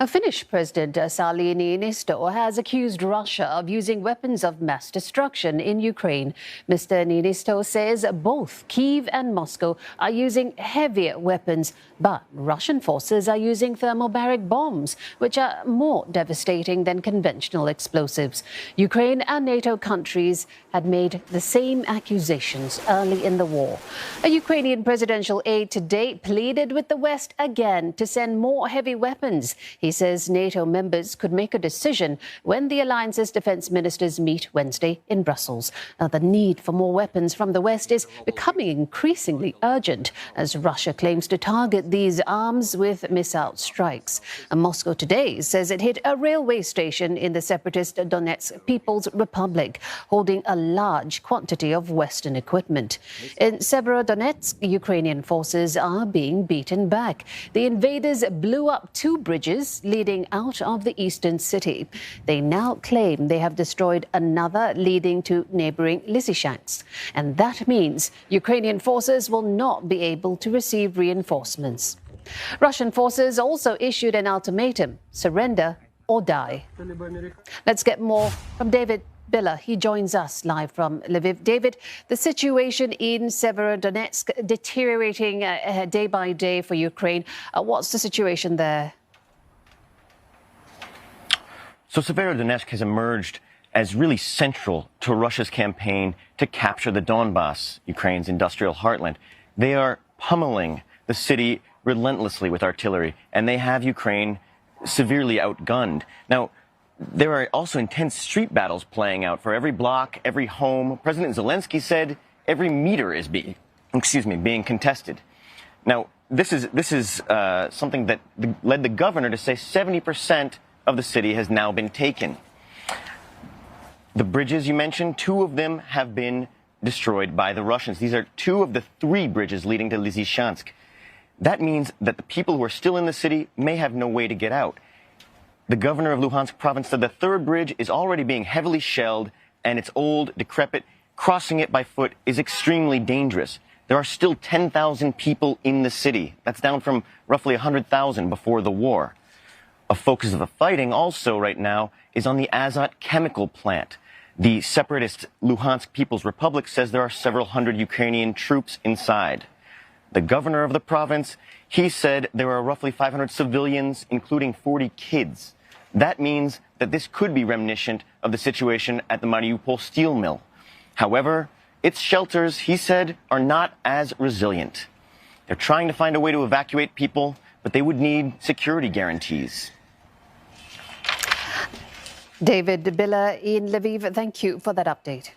Finnish President Sauli Niinisto has accused Russia of using weapons of mass destruction in Ukraine. Mr. Niinisto says both Kyiv and Moscow are using heavier weapons, but Russian forces are using thermobaric bombs, which are more devastating than conventional explosives. Ukraine and NATO countries had made the same accusations early in the war. A Ukrainian presidential aide today pleaded with the West again to send more heavy weapons. He says NATO members could make a decision when the alliance's defense ministers meet Wednesday in Brussels. Now, the need for more weapons from the West is becoming increasingly urgent as Russia claims to target these arms with missile strikes. And Moscow today says it hit a railway station in the separatist Donetsk People's Republic, holding a large quantity of Western equipment. In Severodonetsk, Ukrainian forces are being beaten back. The invaders blew up two bridges leading out of the eastern city. They now claim they have destroyed another leading to neighboring Lysychansk. And that means Ukrainian forces will not be able to receive reinforcements. Russian forces also issued an ultimatum: surrender or die. Let's get more from David Biller. He joins us live from Lviv. David, the situation in Severodonetsk deteriorating day by day for Ukraine. What's the situation there? So Severodonetsk has emerged as really central to Russia's campaign to capture the Donbass, Ukraine's industrial heartland. They are pummeling the city relentlessly with artillery, and they have Ukraine severely outgunned. Now, there are also intense street battles playing out for every block, every home. President Zelensky said every meter is being contested. Now, this is something that led the governor to say 70% of the city has now been taken. The bridges you mentioned, two of them have been destroyed by the Russians. These are two of the three bridges leading to Lysychansk. That means that the people who are still in the city may have no way to get out. The governor of Luhansk province said the third bridge is already being heavily shelled, and it's old, decrepit. Crossing it by foot is extremely dangerous. There are still 10,000 people in the city. That's down from roughly 100,000 before the war. A focus of the fighting also right now is on the Azot chemical plant. The separatist Luhansk People's Republic says there are several hundred Ukrainian troops inside. The governor of the province, he said there are roughly 500 civilians, including 40 kids. That means that this could be reminiscent of the situation at the Mariupol steel mill. However, its shelters, he said, are not as resilient. They're trying to find a way to evacuate people, but they would need security guarantees. David Biller in Lviv, thank you for that update.